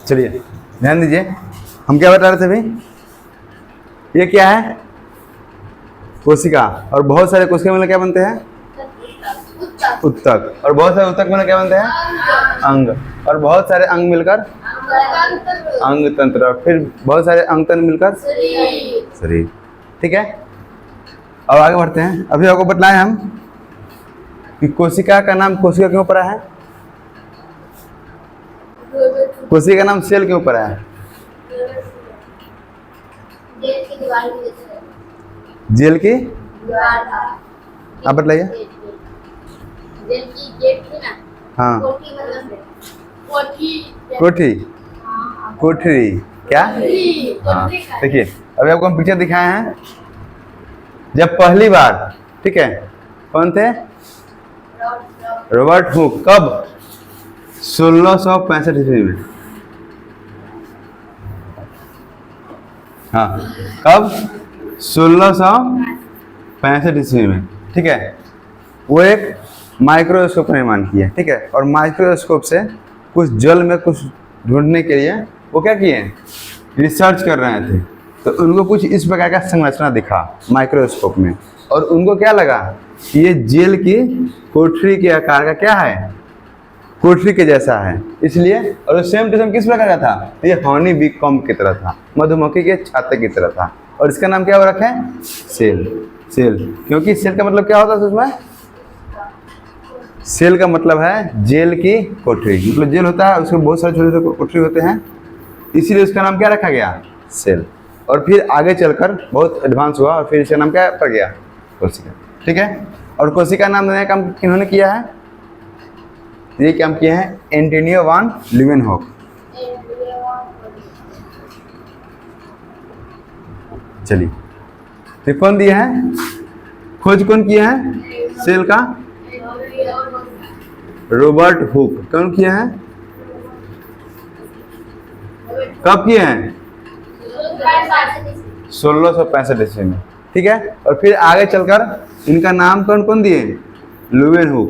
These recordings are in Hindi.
चलिए ध्यान दीजिए, हम क्या बता रहे थे भाई, ये क्या है कोशिका, और बहुत सारे कोशिका मतलब क्या बनते हैं उत्तक, और बहुत सारे उत्तक मतलब क्या बनते हैं अंग, और बहुत सारे अंग मिलकर अंग तंत्र, और फिर बहुत सारे अंग तंत्र मिलकर शरीर। ठीक है, अब आगे बढ़ते हैं। अभी आपको बतलाएं हम कि कोशिका का नाम कोशिका क्यों पड़ा है, कोशिका का नाम सेल क्यों पड़ा है, जेल की आप बतलाइए। हाँ कोठी, कोठरी क्या, हाँ देखिए अभी आपको हम पिक्चर दिखाए हैं, जब पहली बार, ठीक है, कौन थे रॉबर्ट हुक, कब 1665 ईस्वी में, हाँ कब 1665 ईस्वी में, ठीक है, वो एक माइक्रोस्कोप का निर्माण किया, ठीक है, और माइक्रोस्कोप से कुछ जल में कुछ ढूंढने के लिए वो क्या किए रिसर्च कर रहे थे, तो उनको कुछ इस प्रकार का संरचना दिखा माइक्रोस्कोप में, और उनको क्या लगा कि ये जेल की कोठरी के आकार का क्या है, कोठरी के जैसा है, इसलिए, और सेम टू सेम किस प्रकार का था, ये हनी बी कॉम्ब की तरह था, मधुमक्खी के छाते की तरह था, और इसका नाम क्या हो रखा है सेल, सेल, क्योंकि सेल का मतलब क्या होता है उसमें, सेल का मतलब है जेल की कोठरी, मतलब जेल होता है उसमें बहुत सारे छोटे छोटे कोठरी होते हैं, इसीलिए उसका नाम क्या रखा गया सेल, और फिर आगे चलकर बहुत एडवांस हुआ और फिर इसका नाम क्या पड़ गया कोशिका। ठीक है, और कोशिका नाम देने का काम किन्होंने किया है, ये काम किए हैं एंटोनियो वान लीeuwenhoek। चलिए तो कौन दिया है, खोज कौन किया है सेल का, रॉबर्ट हुक, कौन किया है, कब किए हैं 1665 ईस्वी में, ठीक है, और फिर आगे चलकर इनका नाम कौन कौन दिए, लीeuwenhoek,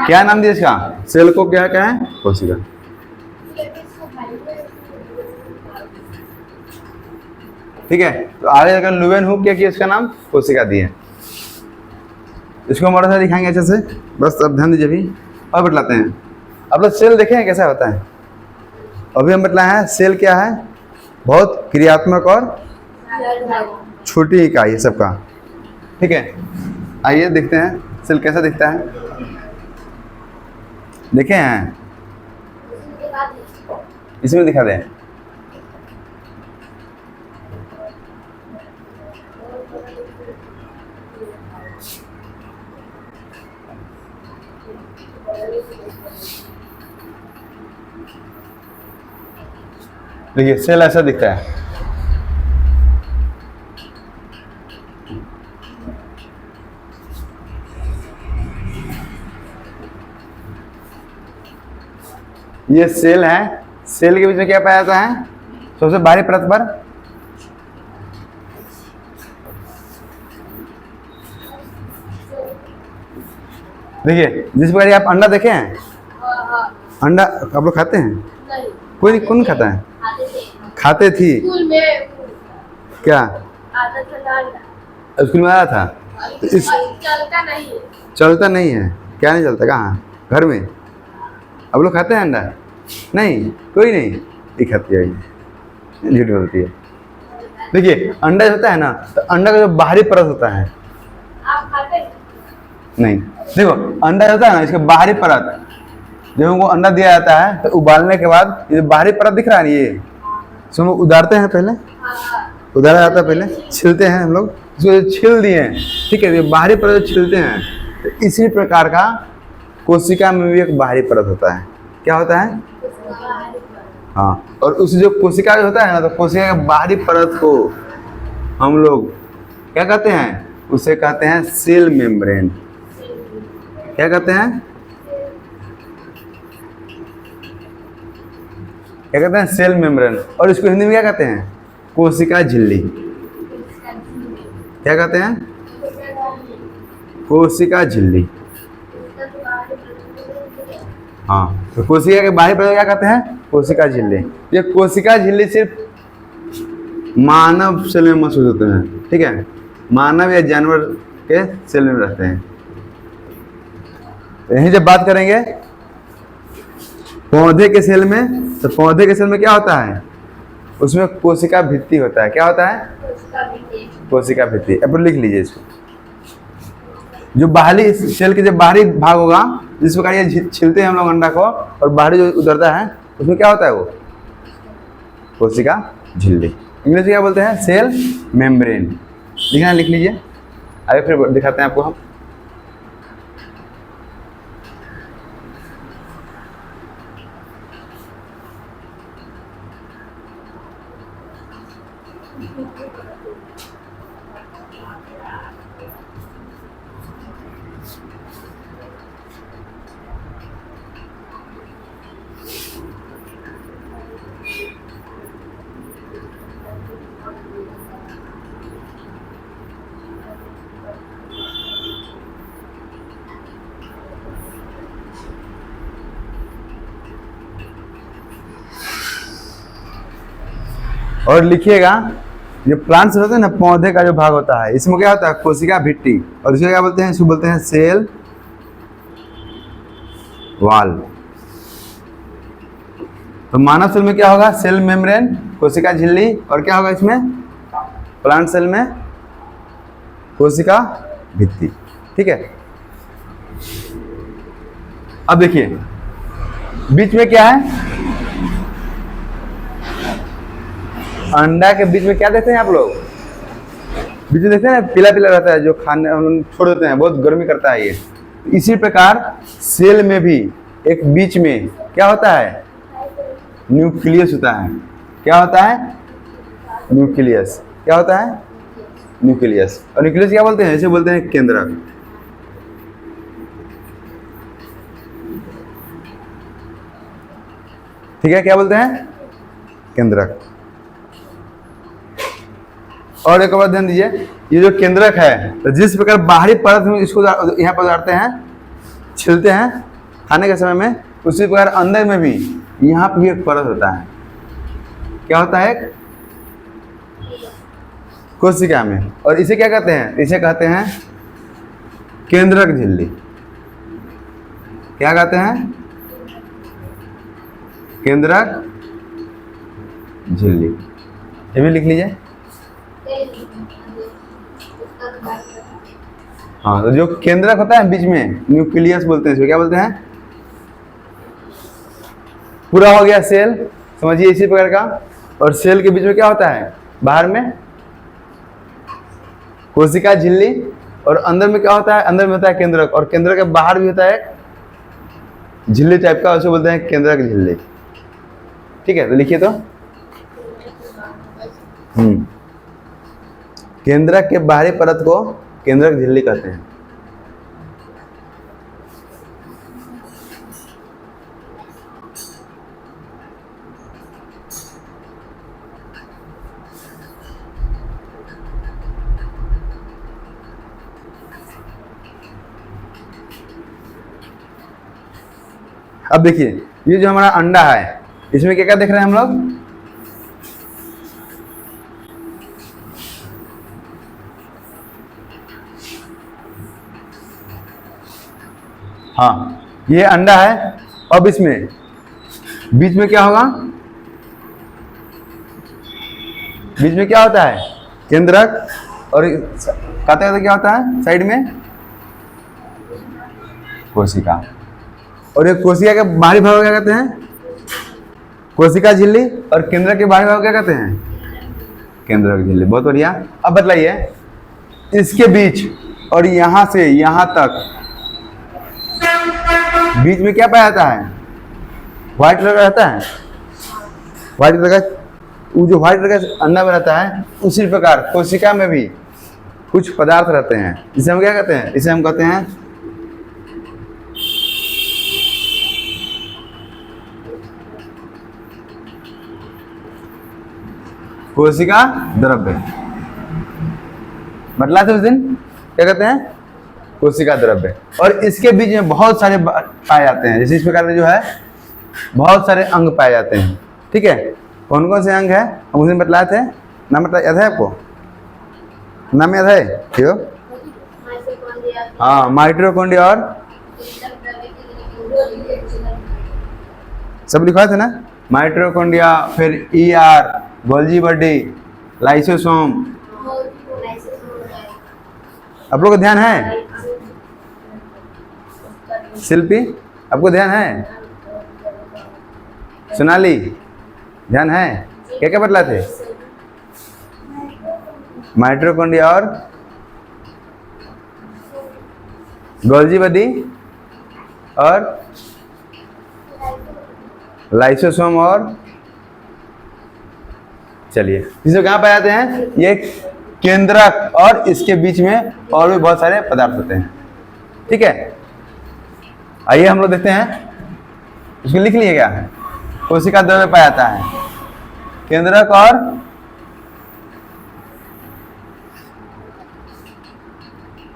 क्या नाम दिया इसका, सेल को क्या क्या है कोशिका। ठीक है, तो आगे जाकर लीeuwenhoek क्या किया, इसका नाम कोशिका दिए, इसको हम थोड़ा सा दिखाएंगे अच्छे से, बस अब ध्यान दीजिए अभी, और बतलाते हैं। आप लोग सेल देखें कैसा होता है, अभी हम बतलाए हैं सेल क्या है, बहुत क्रियात्मक और छोटी इकाई है सबका। ठीक है, आइए देखते हैं सेल कैसा दिखता है, देखे हैं, इसमें दिखा दें, देखिए सेल ऐसा दिखता है, ये सेल है, सेल के बीच में क्या पाया जाता है, सबसे बाहरी परत पर देखिए, जिस प्रकार आप अंडा देखे हैं, अंडा आप लोग खाते हैं, कोई नहीं, कौन खाता है, खाते थी क्या, स्कूल में आया था, तो इस चलता नहीं है, क्या नहीं चलता, कहाँ घर में, अब लोग खाते हैं अंडा, नहीं कोई नहीं, ये खाती है, झूठ बोलती है। देखिए अंडा जो होता है ना, तो अंडा का जो बाहरी परत होता है, आप खाते हैं? नहीं, देखो अंडा होता है ना, इसका बाहरी परत, जब उनको अंडा दिया जाता है तो उबालने के बाद ये बाहरी परत दिख रहा है, ये इसको हम उतारते हैं, पहले उतारा जाता है, पहले छिलते हैं हम लोग, इसको छिल दिए, ठीक है, ये बाहरी परत छिलते हैं, तो इसी प्रकार का कोशिका में भी एक बाहरी परत होता है, क्या होता है, हाँ, और उस जो कोशिका होता है ना, तो कोशिका के बाहरी परत को हम लोग क्या कहते हैं, उसे कहते हैं सेल मेम्ब्रेन, क्या कहते हैं, क्या कहते हैं सेल मेम्ब्रेन, और इसको हिंदी में क्या कहते हैं, कोशिका झिल्ली, क्या कहते हैं, कोशिका झिल्ली। हाँ, तो कोशिका के बाहरी परत क्या कहते हैं? कोशिका झिल्ली। ये कोशिका झिल्ली सिर्फ मानव सेल में महसूस होते हैं, ठीक है, मानव या जानवर के सेल में रहते हैं। यही जब बात करेंगे पौधे के सेल में, तो पौधे के सेल में क्या होता है? उसमें कोशिका भित्ति होता है। क्या होता है? कोशिका भित्ति। अब लिख लीजिए इसको। जो बाहरी सेल के जो बाहरी भाग होगा, जिस प्रकार ये छिलते हैं हम लोग अंडा को, और बाहरी जो उतरता है उसमें क्या होता है? वो कोशिका झिल्ली। इंग्लिश में क्या बोलते हैं? Cell membrane. लिखना लिख लीजिए, आगे फिर दिखाते हैं आपको हम। और लिखिएगा, जो प्लांट्स होते हैं ना, पौधे का जो भाग होता है, इसमें क्या होता है? कोशिका भित्ति। और इसको क्या बोलते हैं? इसको बोलते हैं सेल वॉल। तो मानव सेल में क्या होगा? सेल मेम्ब्रेन, कोशिका झिल्ली, और क्या होगा इसमें? प्लांट सेल में कोशिका भित्ति। ठीक है, अब देखिए बीच में क्या है? अंडा के बीच में क्या देखते हैं आप लोग? बीच में देखते हैं ना, पीला पीला रहता है, जो खाने हम लोग छोड़ देते हैं, बहुत गर्मी करता है ये। इसी प्रकार सेल में भी एक बीच में क्या होता है? न्यूक्लियस होता है। क्या होता है? न्यूक्लियस। क्या होता है? न्यूक्लियस। और न्यूक्लियस क्या बोलते हैं? इसे बोलते हैं केंद्रक। ठीक है, क्या बोलते हैं? केंद्रक। और एक बात ध्यान दीजिए, ये जो केंद्रक है, तो जिस प्रकार बाहरी परत में इसको यहाँ पर उतारते हैं, छिलते हैं खाने के समय में, उसी प्रकार अंदर में भी यहाँ पर भी एक परत होता है। क्या होता है? कोशिका में। और इसे क्या कहते हैं? इसे कहते हैं केंद्रक झिल्ली। क्या कहते हैं? केंद्रक झिल्ली। ये भी लिख लीजिए। हाँ, तो जो केंद्रक होता है बीच में, न्यूक्लियस बोलते हैं इसको। क्या बोलते हैं? पूरा हो गया सेल, समझिए इसी प्रकार का। और सेल के बीच में क्या होता है? बाहर में कोशिका झिल्ली, और अंदर में क्या होता है? अंदर में होता है केंद्रक, और केंद्रक के बाहर भी होता है झिल्ली टाइप का, उसे बोलते हैं केंद्रक झिल्ली। ठीक है, तो लिखिए तो। केंद्रक के बाहरी परत को केंद्रक झिल्ली कहते हैं। अब देखिए, ये जो हमारा अंडा है, इसमें क्या क्या देख रहे हैं हम लोग? हाँ, ये अंडा है। अब इसमें बीच में क्या होगा? बीच में क्या होता है? केंद्रक। और कहते कहते क्या होता है साइड में? कोशिका। और ये कोशिका के बाहरी भाग क्या कहते हैं? कोशिका झिल्ली। और केंद्रक के बाहरी भाग क्या कहते हैं? केंद्रक झिल्ली। बहुत बढ़िया। अब बतलाइए, इसके बीच और यहां से यहां तक बीच में क्या पाया जाता है? व्हाइट कलर का रहता है। व्हाइट कलर का, वो जो व्हाइट कलर का अंडा में रहता है, उसी प्रकार कोशिका में भी कुछ पदार्थ रहते हैं। इसे हम क्या कहते हैं? इसे हम कहते हैं कोशिका द्रव्य। बतला थे उस दिन, क्या कहते हैं? कोशिका द्रव्य। और इसके बीच में बहुत सारे पाए जाते हैं, जैसे इस प्रकार के जो है बहुत सारे अंग पाए जाते हैं। ठीक है, कौन कौन से अंग है हम उसने बतलाए थे, नाम याद है आपको, नाम याद है क्यों? हाँ, माइटोकॉन्ड्रिया और सब लिखवाए थे ना, माइटोकॉन्ड्रिया, फिर ER, गोल्जी बॉडी, लाइसोसोम। आप लोग को ध्यान है? शिल्पी आपको ध्यान है? सोनाली ध्यान है? क्या क्या बतला थे? माइटोकॉन्ड्रिया और गोल्जी बॉडी और लाइसोसोम, और चलिए जिसे कहाँ पाए जाते हैं, ये केंद्रक और इसके बीच में और भी बहुत सारे पदार्थ होते हैं। ठीक है, आइए हम लोग देखते हैं, इसको लिख लिए क्या है, कोशिका द्रव्य पाया जाता है, केंद्रक और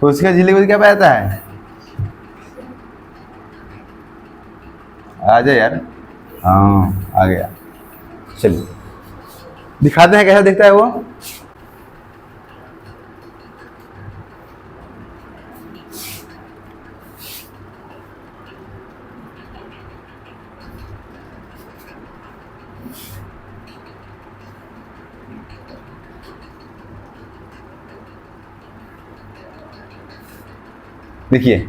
कोशिका झिल्ली को क्या पाया जाता है, आ जाए यार, हाँ आ गया। चलिए दिखाते हैं कैसा दिखता है वो। देखिए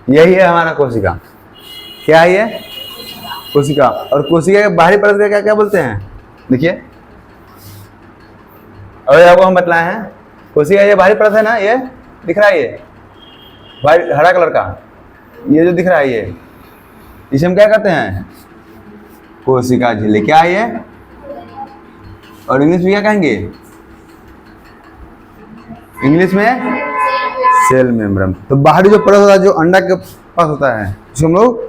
यही है हमारा कोशिका, क्या है ये, कोशिका। और कोशिका के बाहरी परत का क्या क्या बोलते हैं, देखिए और आपको हम बतलाए हैं, कोशिका ये बाहरी परत है ना, ये दिख रहा है, ये वाइट हरा कलर का ये जो दिख रहा है, ये इसे हम क्या कहते हैं, कोशिका झिल्ली। क्या है ये, और इंग्लिश में क्या कहेंगे, इंग्लिश में सेल मेम्ब्रेन। तो बाहरी जो परत होता है जो अंडा के पास होता है, जिसको हम लोग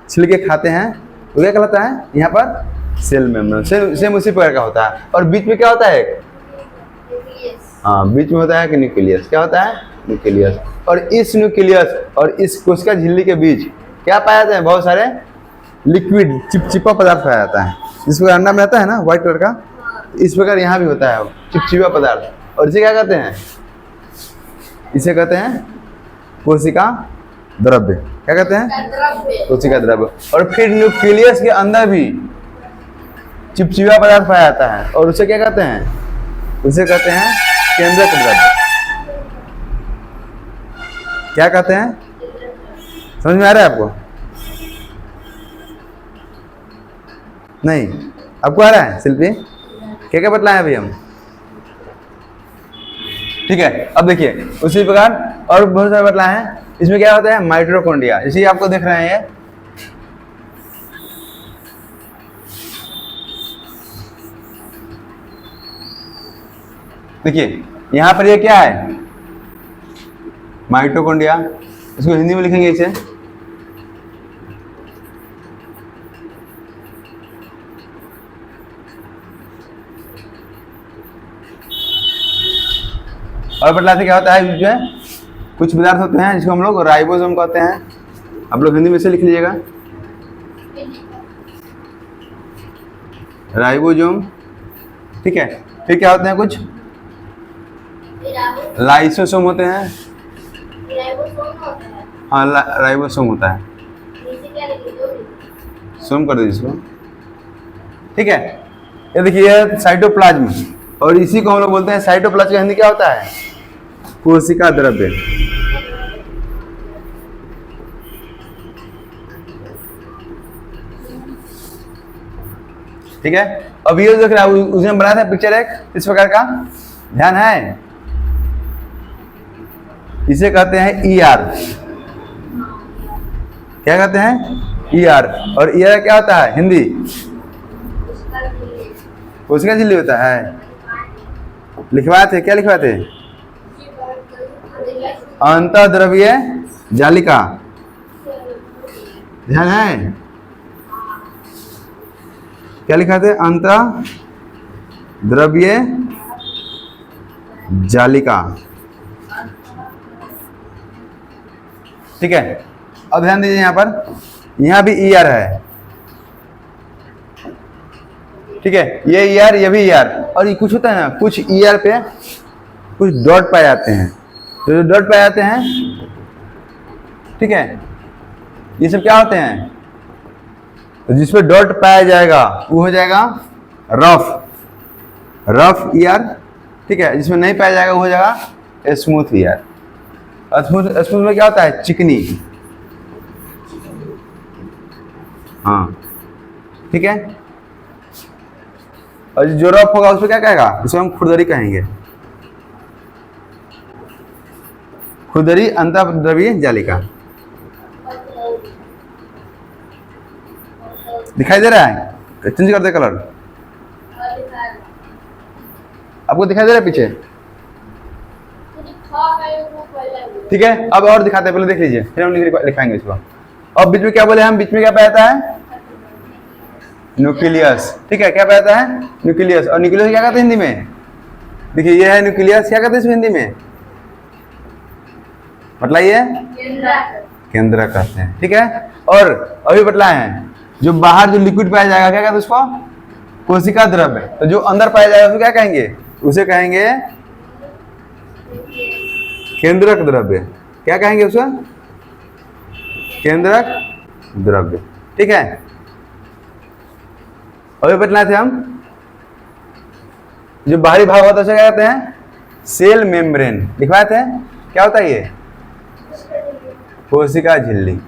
छिल के खाते हैं, तो क्या कहलाता है यहाँ पर, सेल मेम्ब्रेन। सेम उसी प्रकार का होता है। और बीच में क्या होता है, हाँ बीच में होता है कि न्यूक्लियस, क्या होता है, न्यूक्लियस। और इस न्यूक्लियस और इस कोशिका झिल्ली के बीच क्या पाया जाता है, बहुत सारे लिक्विड चिपचिपा पदार्थ पाया जाता है, जिस प्रकार अंडा में रहता है ना व्हाइट कलर का, इस प्रकार यहाँ भी होता है चिपचिपा पदार्थ। और इसे क्या कहते हैं, इसे कहते हैं कोशिका द्रव्य। क्या कहते हैं, कोशिका द्रव्य। और फिर न्यूक्लियस के अंदर भी चिपचिपा पदार्थ पाया जाता है, और उसे क्या कहते हैं, उसे कहते हैं केंद्रक द्रव्य। क्या कहते हैं, समझ में आ रहा है आपको, नहीं आपको आ रहा है शिल्पी, क्या क्या बतलाएं अभी हम। ठीक है, अब देखिए उसी प्रकार और बहुत सारे बतलाए हैं। इसमें क्या होता है, माइटोकॉन्ड्रिया, इसी आपको देख रहे हैं, देखिए यहाँ पर ये क्या है, माइटोकॉन्ड्रिया। इसको हिंदी में लिखेंगे इसे, और बतलाते क्या होता है, जो है कुछ पदार्थ होते हैं जिसको हम लोग राइबोसोम कहते हैं, आप लोग हिंदी में से लिख लीजिएगा, राइबोसोम। ठीक है, फिर क्या होते हैं, कुछ लाइसोसोम होते हैं, हाँ राइबोसोम होता है, सोम कर दीजिए इसको। ठीक है, ये देखिए साइटोप्लाज्म, और इसी को हम लोग बोलते हैं साइटोप्लाज्म का हिंदी क्या होता है, कोशिका द्रव्य। ठीक है, अब ये देख रहा है, उसने बनाया था पिक्चर एक इस प्रकार का, ध्यान है, इसे कहते हैं ER। क्या कहते हैं, ER। और ER क्या होता है हिंदी, कोशिका झिल्ली होता है। लिखवाए थे, क्या लिखवाए थे, अंतःद्रव्यीय जालिका, ध्यान है, क्या लिखा थे, अंतःद्रव्यीय जालिका। ठीक है। अब ध्यान दीजिए यहाँ पर, यहाँ भी ई आर है, ठीक है, ये ई आर, ये भी ई आर, और ये कुछ होता है ना, कुछ ई आर पे कुछ डॉट पाए जाते हैं, जो डॉट पाए जाते हैं, ठीक है, ये सब क्या होते हैं, तो जिस पे डॉट पाया जाएगा वो हो जाएगा रफ, रफ ई आर, ठीक है, जिसमें नहीं पाया जाएगा वो हो जाएगा smooth E R. Smooth, smooth में क्या होता है, चिकनी, हाँ, ठीक है। और जो रफ होगा उसको क्या कहेगा, उसको हम खुरदरी कहेंगे, खुरदरी अंतःद्रवीय जालिका। दिखाई दे रहा है, चेंज कर दे कलर, आपको दिखाई दे रहा है पीछे, ठीक है। अब और दिखाते हैं, पहले देख लीजिए, फिर हम लिखाएंगे इसको। अब बीच में क्या बोले हम, बीच में क्या पाया है, न्यूक्लियस, ठीक है, क्या पाया है, न्यूक्लियस। और न्यूक्लियस क्या कहते हैं हिंदी में, देखिए ये है न्यूक्लियस, क्या कहते हैं इसको हिंदी में, बतलाइए, केंद्रक कहते हैं, ठीक है। और अभी बतलाए हैं, जो बाहर जो लिक्विड पाया जाएगा क्या कहते हैं उसको, कोशिका द्रव्य, तो जो अंदर पाया जाएगा उसको क्या कहेंगे, उसे कहेंगे केंद्रक द्रव्य, क्या कहेंगे उसको, केंद्रक द्रव्य, ठीक है। अभी बतलाए थे हम, जो बाहरी भाग होता है उसे क्या कहते हैं, सेल मेम्ब्रेन, लिखवाए थे, क्या होता है ये, कोशिका झिल्ली,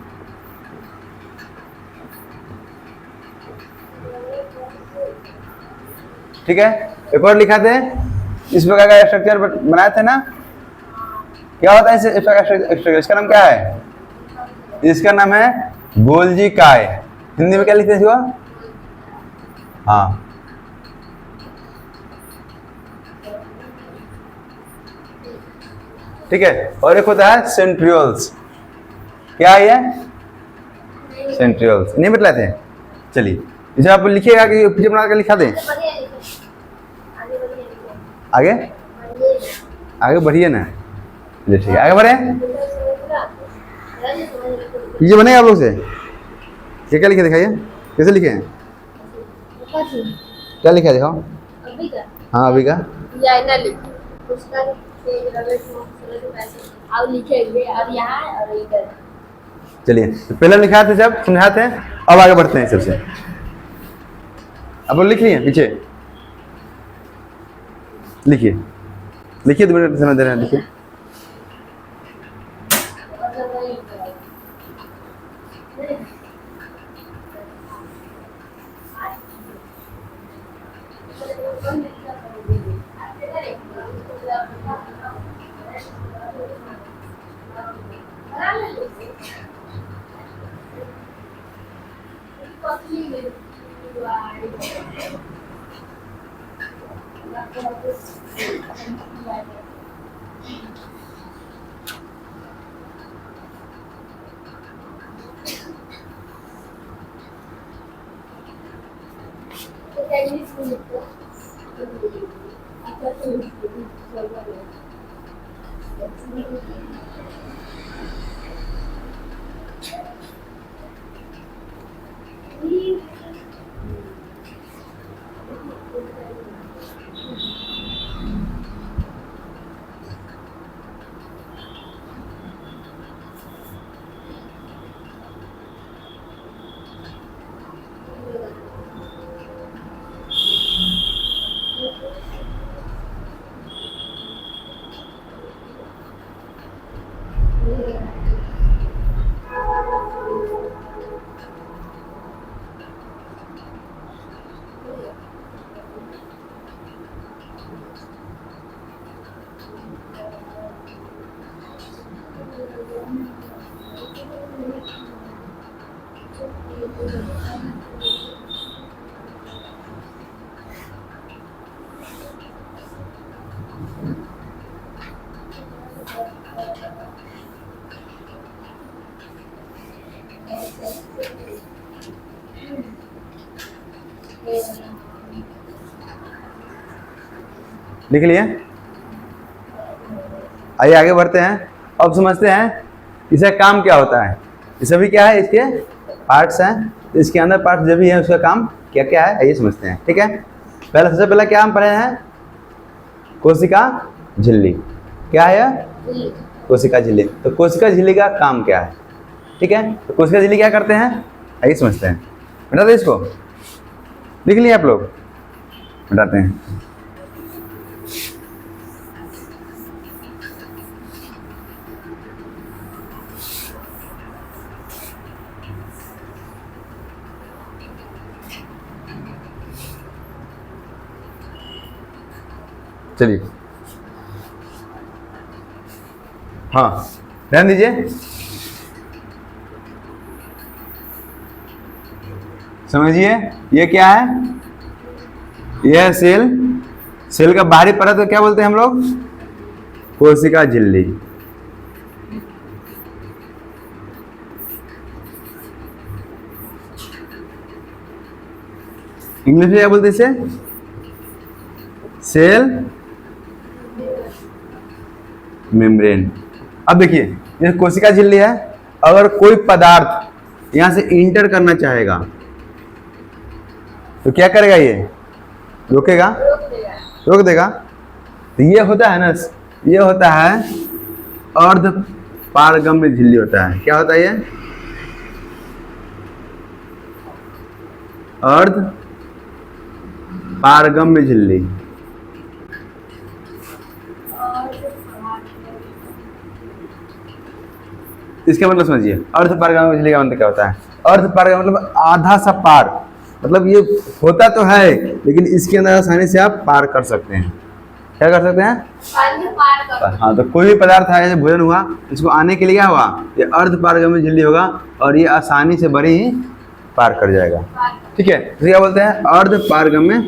ठीक है। एक और लिखा थे, इस प्रकार का स्ट्रक्चर बनाए थे ना, क्या होता है इस स्ट्रक्चर, इसका नाम क्या है, इसका नाम है गोल्जी काय, हिंदी में क्या लिखते हैं इसको, हाँ, ठीक है। और एक होता है सेंट्रियोल्स, क्या है ये, सेंट्रियोल्स, नहीं बतलाए थे, चलिए इसे आप लिखिएगा कि पीछे बना कर लिखा दें, आगे आगे बढ़िए ना, ठीक है, आगे बढ़े, ये बनेगा आप लोग से, क्या क्या लिखे दिखाइए, कैसे लिखे हैं, क्या लिखा है दिखाओ, हाँ अभी का, चलिए तो पहले लिखा थे जब समझाते हैं, अब आगे बढ़ते हैं सबसे, अब लोग लिख लिए पीछे, लिखिए लिखिए, 2 मिनट समय दे रहे हैं, लिखिए, लिख लिए, आइए आगे बढ़ते हैं। अब समझते हैं इसका काम क्या होता है? ये सभी क्या है, इसके पार्ट्स हैं। तो इसके अंदर पार्ट्स जो भी है उसका काम क्या क्या है ये समझते हैं। ठीक है, पहले सबसे पहले क्या हम पढ़े हैं? कोशिका झिल्ली। क्या है? कोशिका झिल्ली। तो कोशिका झिल्ली का काम क्या है? ठीक है, तो कोशिका झिल्ली क्या करते हैं आइए समझते हैं। बता दो, इसको लिख लिया आप लोग? बताते हैं। चलिए, हाँ ध्यान दीजिए, समझिए ये क्या है? यह है सेल। सेल का बाहरी परत को क्या बोलते हैं हम लोग? कोशिका झिल्ली। इंग्लिश में क्या बोलते हैं इसे? Cell membrane. अब देखिए, ये कोशिका झिल्ली है। अगर कोई पदार्थ यहां से इंटर करना चाहेगा तो क्या करेगा? ये रोकेगा, रोक देगा। तो ये होता है ना, ये होता है अर्ध पारगम्य झिल्ली होता है। क्या होता है ये? अर्ध पारगम्य झिल्ली। इसका मतलब समझिए, अर्ध पारगम्य झिल्ली का मतलब क्या होता है? अर्ध पारगम्य मतलब आधा सा पार, मतलब ये होता तो है लेकिन इसके अंदर आसानी से आप पार कर सकते हैं। क्या कर सकते हैं? हाँ, तो कोई भी पदार्थ है, जैसे भोजन हुआ, इसको आने के लिए क्या हुआ? ये अर्ध पारगम्य झिल्ली होगा और ये आसानी से बड़ी ही पार कर जाएगा। ठीक है, तो क्या बोलते हैं? अर्ध पारगम्य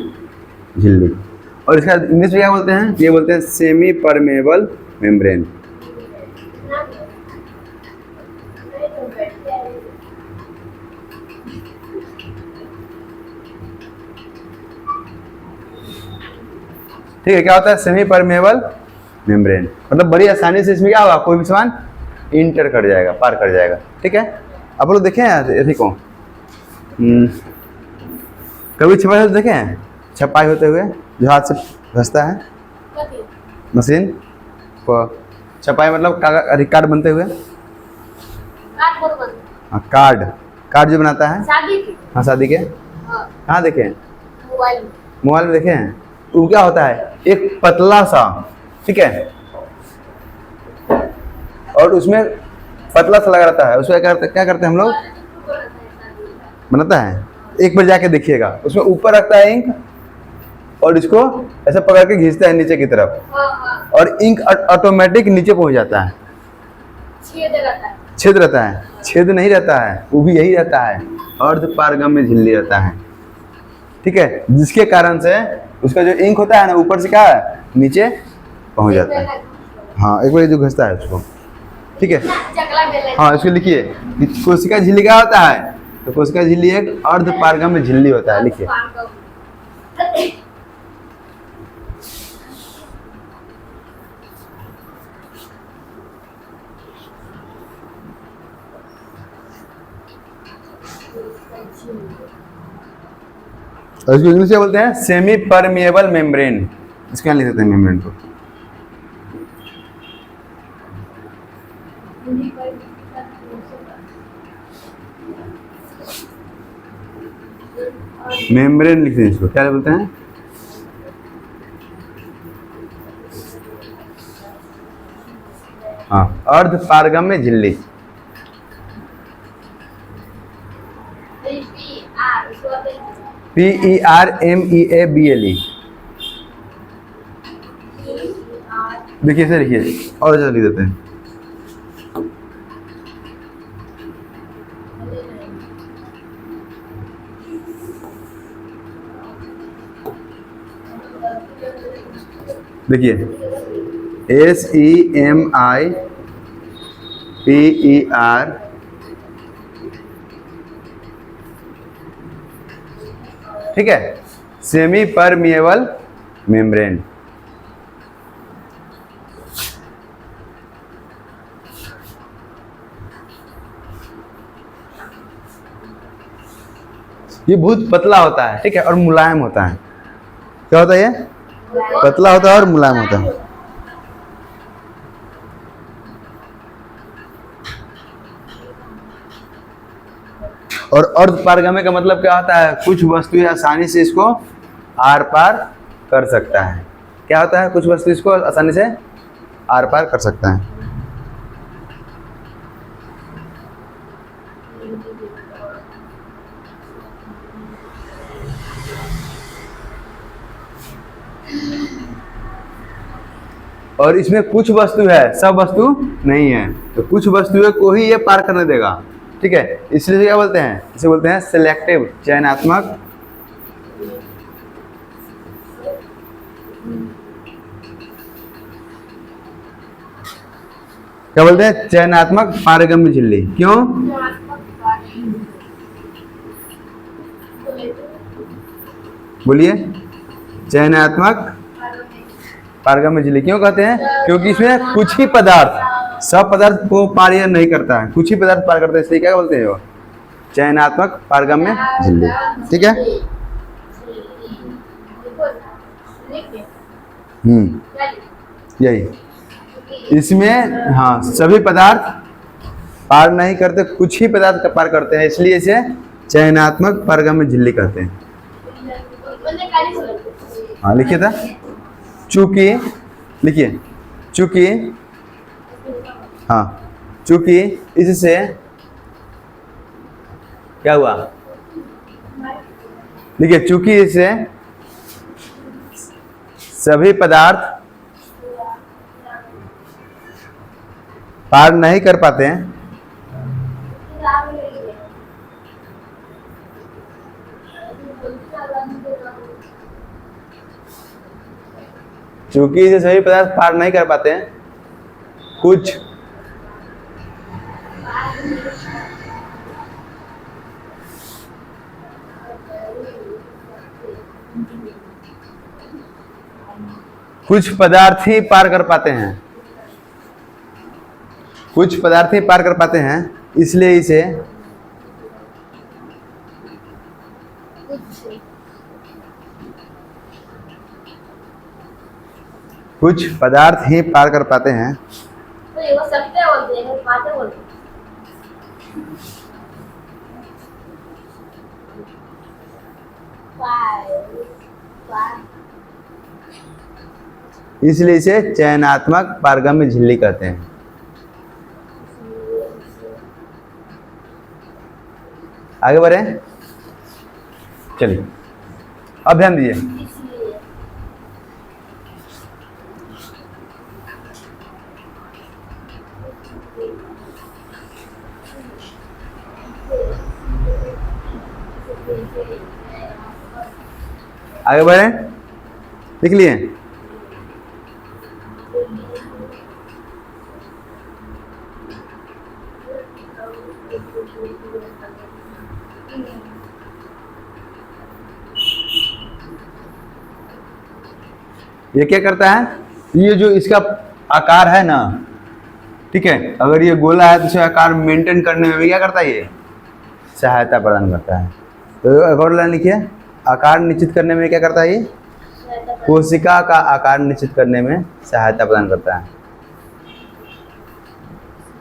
झिल्ली। और इसका इंग्लिश में क्या बोलते हैं? ये बोलते हैं सेमी परमेबल मेम्ब्रेन। ठीक है, क्या होता है? सेमी परमेबल मेम्ब्रेन, मतलब बड़ी आसानी से इसमें क्या होगा? कोई भी सामान इंटर कर जाएगा, पार कर जाएगा। ठीक है, आप लोग देखें ऐसे को कभी छपाई होते देखे हैं? छपाई होते हुए जो हाथ से घसता है मशीन को, छपाई मतलब कागज रिकॉर्ड बनते हुए। हाँ, कार्ड, कार्ड जो बनाता है हाँ शादी के। कहाँ देखे? मोबाइल में देखे हैं? वो क्या होता है? एक पतला सा, ठीक है, और उसमें पतला सा लगा रहता है। उसमें क्या करते हैं हम लोग? बनाता है, एक बार जाके देखिएगा। उसमें ऊपर रखता है इंक और इसको ऐसे पकड़ के खींचता है नीचे की तरफ, और इंक ऑटोमेटिक नीचे पहुंच जाता है। छेद रहता है? छेद नहीं रहता है, वो भी यही रहता है, अर्ध पारगम्य झिल्ली रहता है। ठीक है, जिसके कारण से उसका जो इंक होता है ना, ऊपर से क्या है? नीचे पहुंच जाता है। हाँ, एक बार जो घसता है उसको। ठीक है, हाँ इसको लिखिए, कोशिका झिल्ली क्या होता है? तो कोशिका झिल्ली एक अर्ध पारगम्य झिल्ली होता है। लिखिए, और इसको इंग्लिश में बोलते हैं सेमी परमिएबल मेम्ब्रेन। इसको क्या लिख देते हैं मेम्ब्रेन को? मेम्ब्रेन लिखते हैं, इसको क्या बोलते हैं? हाँ, अर्ध पारगम्य झिल्ली। PERMEABLE। देखिए इसे लिखिए, और ज्यादा लिख देते हैं। देखिए SEMIPER, ठीक है, सेमी परमिएबल मेम्ब्रेन। ये बहुत पतला होता है, ठीक है, और मुलायम होता है। क्या होता है ये? पतला होता है और मुलायम होता है। और अर्ध पारगम्य का मतलब क्या होता है? कुछ वस्तु आसानी से इसको आर पार कर सकता है। क्या होता है? कुछ वस्तु इसको आसानी से आर पार कर सकता है। और इसमें कुछ वस्तु है, सब वस्तु नहीं है, तो कुछ वस्तुओं को ही ये पार करने देगा, ठीक है। इसलिए क्या बोलते हैं? इसे बोलते हैं सिलेक्टिव, चयनात्मक क्या बोलते हैं? चयनात्मक पारगम्य झिल्ली। क्यों? बोलिए। चयनात्मक पारगम्य झिल्ली क्यों कहते हैं? क्योंकि इसमें कुछ ही पदार्थ, सब पदार्थ को पार यह नहीं करता है, कुछ ही पदार्थ पार करते हैं, इसलिए क्या बोलते हैं? वो चयनात्मक पारगम्य झिल्ली, ठीक है। यही इसमें, हाँ, सभी पदार्थ पार नहीं करते, कुछ ही पदार्थ पार करते हैं, इसलिए इसे चयनात्मक पारगम्य झिल्ली कहते हैं। हाँ, लिखिए था। चूंकि, लिखिए, चूंकि, हाँ, चूंकि इससे क्या हुआ? लिखिए, चूंकि इससे सभी पदार्थ पार नहीं कर पाते हैं, चूंकि इसे सभी पदार्थ पार नहीं कर पाते हैं, कुछ पदार्थ ही पार कर पाते हैं, कुछ पदार्थ ही पार कर पाते हैं, इसलिए इसे कुछ पदार्थ ही पार कर पाते हैं, वो सत्य बोलते हैं, बातें बोलते हैं। इसलिए इसे चयनात्मक पारगम्य झिल्ली कहते हैं। आगे बढ़े, चलिए अब ध्यान दीजिए। आगे बढ़े, लिख लिए। ये क्या करता है? ये जो इसका आकार है ना, ठीक है, अगर ये गोला है तो इसे आकार मेंटेन करने में भी क्या करता है? ये सहायता प्रदान करता है। तो एक और लाइन लिखिए, आकार निश्चित करने में क्या करता है? ये कोशिका का आकार निश्चित करने में सहायता प्रदान करता है।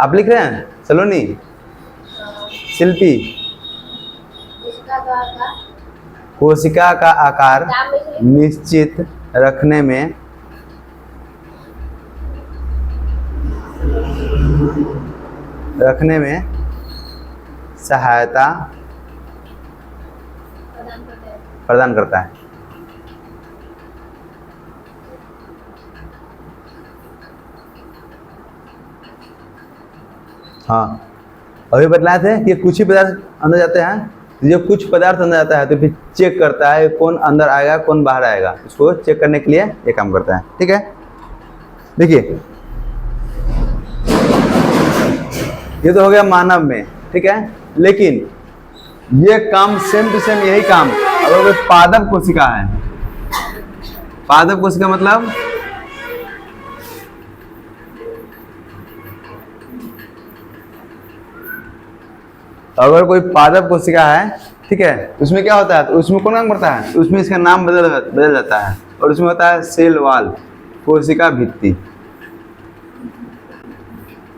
आप लिख रहे हैं सलोनी, शिल्पी? कोशिका का आकार निश्चित रखने में सहायता प्रदान करता है। हाँ, अभी बतलाए थे कि कुछ ही पदार्थ अंदर जाते हैं, जब कुछ पदार्थ अंदर जाता है तो फिर चेक करता है कौन अंदर आएगा कौन बाहर आएगा, इसको चेक करने के लिए ये काम करता है, ठीक है। देखिए, ये तो हो गया मानव में, ठीक है, लेकिन ये काम सेम टू सेम यही काम अगर कोई पादप कोशिका है, पादप कोशिका मतलब अगर कोई पादप कोशिका है, ठीक है, उसमें क्या होता है, तो उसमें कौन काम करता है, उसमें इसका नाम बदल जाता है और उसमें होता है सेल वॉल, कोशिका भित्ति।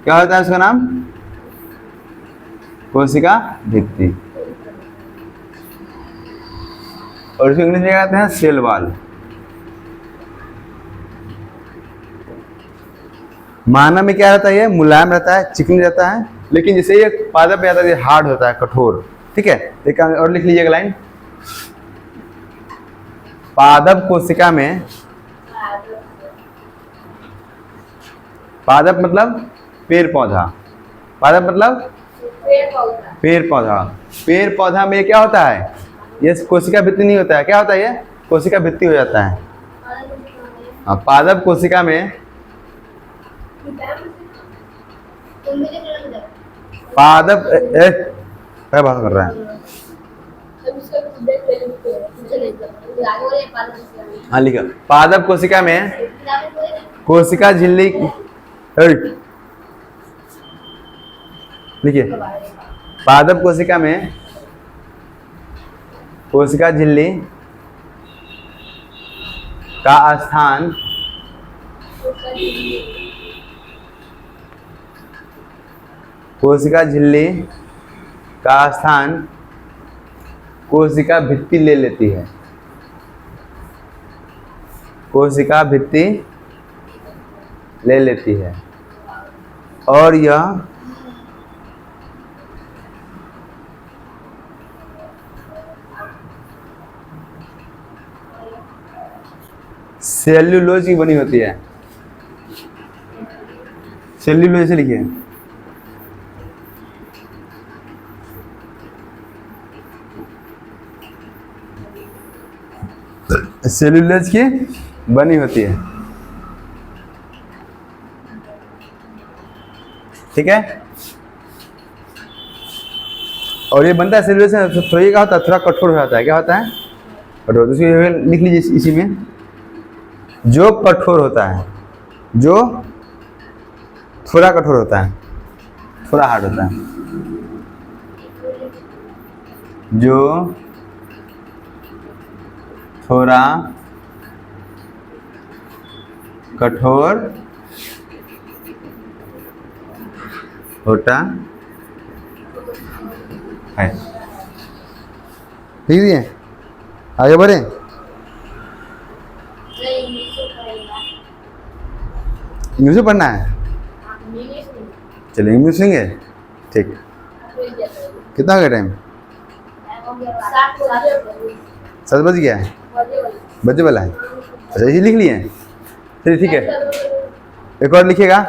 क्या होता है उसका नाम, कोशिका भित्ति, और उसको इंग्लिश में कहते हैं सेल वॉल। मानव में क्या रहता है, ये मुलायम रहता है, चिकनी रहता है, लेकिन जैसे ये पादप पे आता है ये हार्ड होता है, कठोर। ठीक है, एक और लिख लीजिएगा लाइन, पादप कोशिका में, पादप मतलब पेड़ पौधा, पादप मतलब पेड़ पौधा, पेड़ पौधा में क्या होता है, ये कोशिका भित्ति नहीं होता है, क्या होता है, ये कोशिका भित्ति हो जाता है। हाँ, पादप कोशिका में, पादप क्या बात कर रहा है, हाँ लिखा, पादप कोशिका में कोशिका झिल्ली, लिखिए, पादप कोशिका में कोशिका झिल्ली का स्थान कोशिका झिल्ली का स्थान कोशिका भित्ति ले लेती है, कोशिका भित्ति ले लेती है, और यह सेल्यूलोज की बनी होती है, सेल्यूलोज से लिखिए, सेल्यूलोज की बनी होती है। ठीक है, और ये बनता है सेल्यूलोज से, तो थोड़ा क्या होता है, थोड़ा कठोर हो जाता है, क्या होता है, कठोर। तो इसको लिख लीजिए इसी में, जो कठोर होता है, जो थोड़ा कठोर होता है, थोड़ा हार्ड होता है, जो थोड़ा कठोर होता है। ठीक है, आगे बढ़े, इंग्लिश में पढ़ना है, चलिए इंग्लिश लेंगे। ठीक, कितना हो गया टाइम, 7 बज गया है, बजे वाला है, अच्छा ये लिख लिए, चलिए ठीक है, एक और लिखिएगा,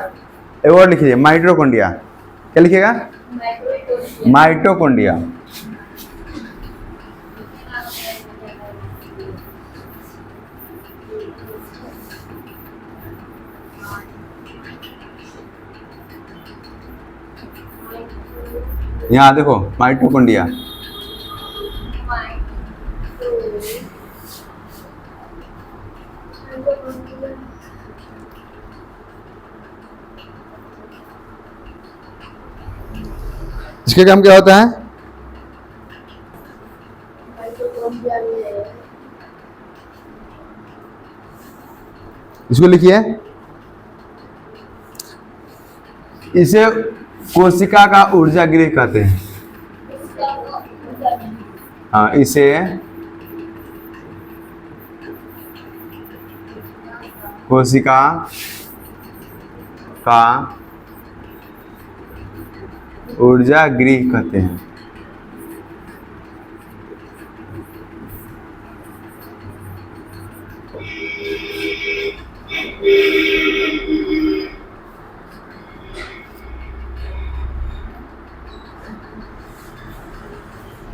एक और लिखिए, माइटोकॉन्ड्रिया, क्या लिखिएगा, माइटोकॉन्ड्रिया। यहाँ देखो माइटोकॉन्ड्रिया, इसके काम क्या होता है, इसको लिखिए, इसे कोशिका का ऊर्जा गृह कहते हैं। हाँ, इसे कोशिका का ऊर्जा गृह कहते हैं।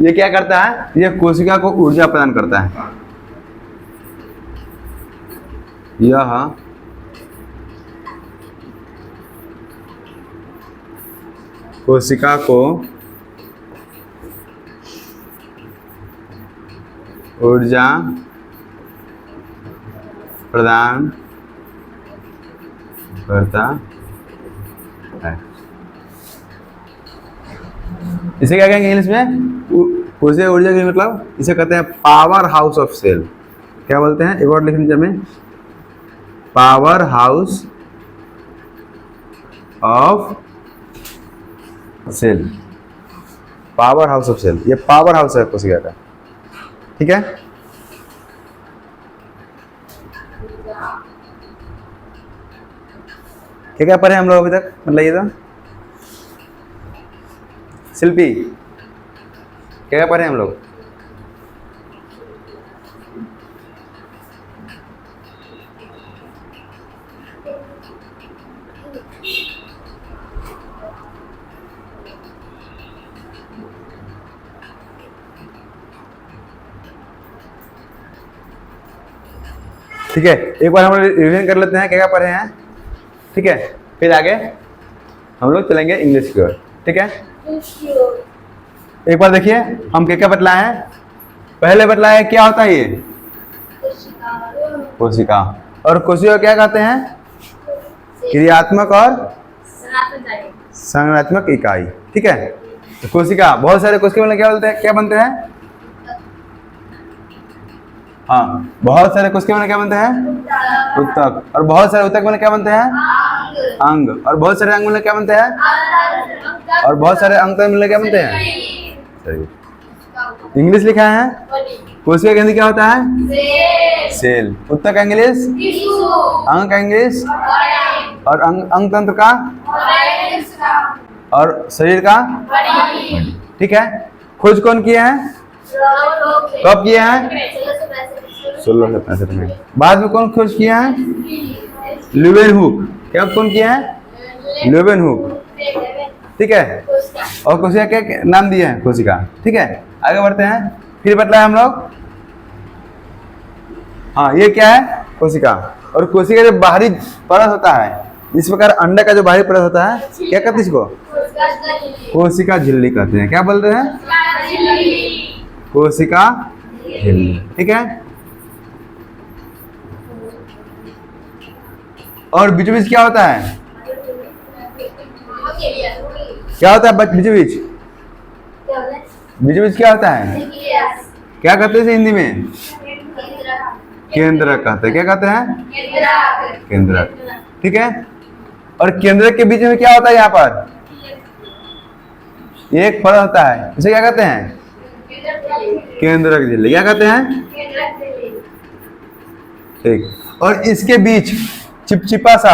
ये क्या करता है, ये कोशिका को ऊर्जा प्रदान करता है। यह कोशिका को ऊर्जा प्रदान करता है। इसे क्या कहेंगे इंग्लिश में, कोशिका ऊर्जा की मतलब इसे कहते हैं पावर हाउस ऑफ सेल। क्या बोलते हैं, एक और लिख लीजिए हमें, power house of cell. Power house of cell, ये पावर हाउस है कोशिका का, ठीक है। क्या क्या पढ़े हम लोग अभी तक, मतलब ये तो शिल्पी क्या क्या पढ़े हम लोग? ठीक है, एक बार हम लोग रिवीजन कर लेते हैं क्या क्या पढ़े हैं, ठीक है। फिर आगे हम लोग चलेंगे इंग्लिश की ओर, ठीक है। एक बार देखिए हम क्या क्या बतलाए हैं। पहले बतलाए क्या होता है ये कोशिका, और कोशिका क्या कहते हैं, क्रियात्मक और संरचनात्मक इकाई, ठीक है। तो कोशिका, बहुत सारे कोशिका मतलब क्या बोलते हैं, क्या बनते हैं, हाँ बहुत सारे कोशिका मतलब क्या बनते हैं, ऊतक, और बहुत सारे ऊतक मतलब क्या बनते हैं, अंग, और बहुत सारे अंग मतलब क्या बनते हैं, और बहुत सारे अंग मतलब क्या बनते हैं। सही, इंग्लिश लिखा है, कोशिका का हिंदी क्या होता है, सेल। ऊतक का इंग्लिश, अंग का इंग्लिश, और अंग तंत्र का, और शरीर का, ठीक है। खोज कौन किए हैं, कब किए हैं, 1665 में। बाद में कौन खोज किया है, ल्यूवेनहुक। क्या कौन किया है, ल्यूवेनहुक, ठीक है। और कोशिका क्या नाम दिए हैं, कोशिका, ठीक है। आगे बढ़ते हैं, फिर बतलाए हम लोग, हाँ ये क्या है, कोशिका। और कोशिका जो बाहरी परत होता है, इस प्रकार अंडा का जो बाहरी परत होता है, क्या कहते हैं इसको, कोशिका झिल्ली कहते हैं। क्या बोलते हैं, कोशिका झिल्ली, ठीक है। और बीचों बीच क्या होता है, क्या होता है बीचों बीच, बीचों बीच क्या होता है, क्या कहते हैं इसे हिंदी में, केंद्रक कहते हैं। क्या कहते हैं, केंद्रक, ठीक है। और केंद्रक के बीच में क्या होता है, यहाँ पर एक परत होता है, इसे क्या कहते हैं, केंद्रक झिल्ली। क्या कहते हैं, ठीक। और इसके बीच चिपचिपा सा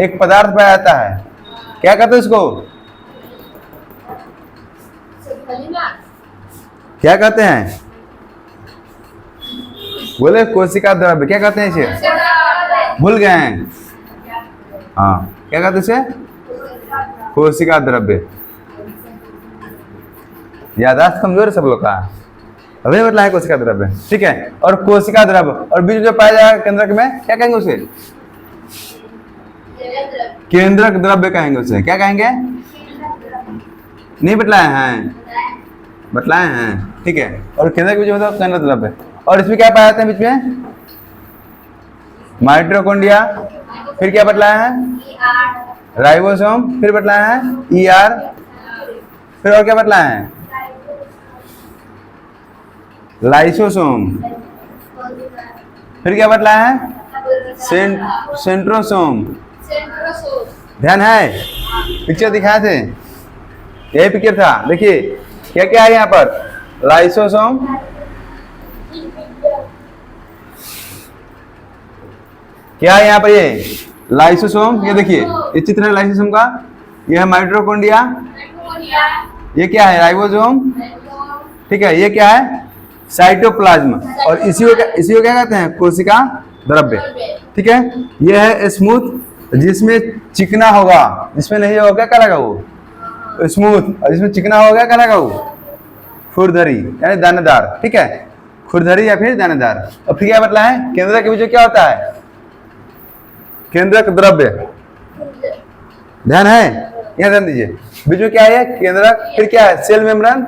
एक पदार्थ पाया जाता है, क्या कहते हैं उसको, क्या कहते हैं, बोले कोशिका द्रव्य। क्या कहते हैं इसे, भूल गए हैं, हाँ क्या कहते हैं इसे, कोशिका द्रव्य। याददाश्त कमजोर है सब लोग का, अभी मतलब है कोशिका द्रव्य, ठीक है। और कोशिका द्रव्य और बीच जो पाया जाएगा केंद्रक में, क्या कहेंगे उसे, केंद्रक द्रव्य कहेंगे उसे। क्या कहेंगे, नहीं बतलाए हैं, बतलाए हैं, ठीक है। और केंद्रक बीच मतलब केंद्रक द्रव्य। और इसमें क्या पाया जाता है बीच में, माइटोकॉन्ड्रिया, फिर क्या बतलाया है, राइबोसोम, फिर बतलाया है ईआर, फिर और क्या बतलाया है, लाइसोसोम, फिर क्या बतलाया है, सेंट्रोसोम। ध्यान है, पिक्चर दिखाए थे, यही पिक्चर था, देखिए क्या क्या है यहाँ पर, लाइसोसोम, क्या है यहाँ पर, ये लाइसोसोम, ये देखिए ये चित्र है लाइसोसोम का, ये है माइटोकॉन्ड्रिया, ये क्या है, राइबोसोम, ठीक है। ये क्या है, साइटोप्लाज्म, और इसी को क्या कहते हैं, कोशिका द्रव्य, ठीक है। ये है स्मूथ, जिसमें चिकना होगा, जिसमें नहीं होगा क्या करेगा वो, स्मूथ, और जिसमें चिकना होगा क्या करेगा वो, खुरदरी यानी दानेदार, ठीक है, खुरदरी या फिर दानेदार। और फिर क्या बतला है, केंद्रक के बीच क्या होता है, केंद्रक द्रव्य, ध्यान है, यहाँ ध्यान दीजिए, बीच में क्या है, केंद्रक, फिर क्या है, सेल मेम्ब्रेन,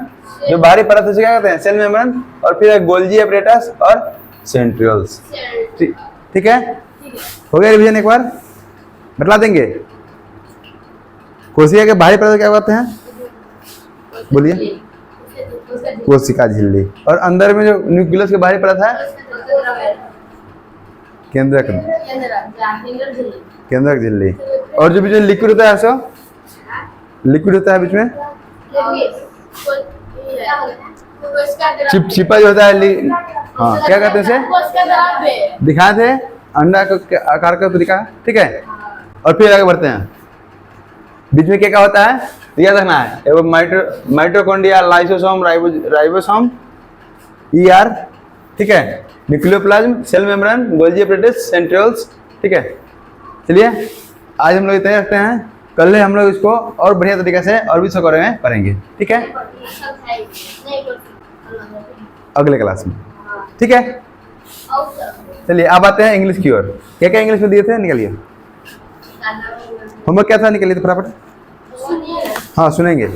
जो बाहरी परत है क्या कहते हैं, सेल मेम्ब्रेन, और फिर है गोल्जी एपरेटस और सेंट्रियोल्स, ठीक है। हो गया रिवीजन, एक बार बतला देंगे, कोशिका के बाहरी परत क्या कहते हैं, बोलिए, कोशिका झिल्ली। और अंदर में जो न्यूक्लियस के बाहरी परत है केंद्रक केंद्रक झिल्ली। और जो बीच में लिक्विड होता है, सो लिक्विड होता है बीच में, चिपचिपा जो होता है, हाँ क्या कहते हैं इसे, दिखाए थे अंडा का आकार का तरीका, ठीक है। और फिर आगे बढ़ते हैं, बीच में क्या क्या होता है याद रखना है, एवं माइटोकॉन्ड्रिया, लाइसोसोम, राइबोसोम, ईआर, ठीक है, nucleoplasm, cell membrane, Golgi apparatus, centrioles, ठीक है। चलिए आज हम लोग इतना ही रखते हैं, कल हम लोग इसको और बढ़िया तरीके से और भी सकोरे में पढ़ेंगे, ठीक है, अगले क्लास में, ठीक है। चलिए अब आते हैं इंग्लिश की ओर। क्या क्या इंग्लिश में दिए थे, निकलिए। होमवर्क क्या था, निकलिए तो फटाफट। हाँ सुनेंगे।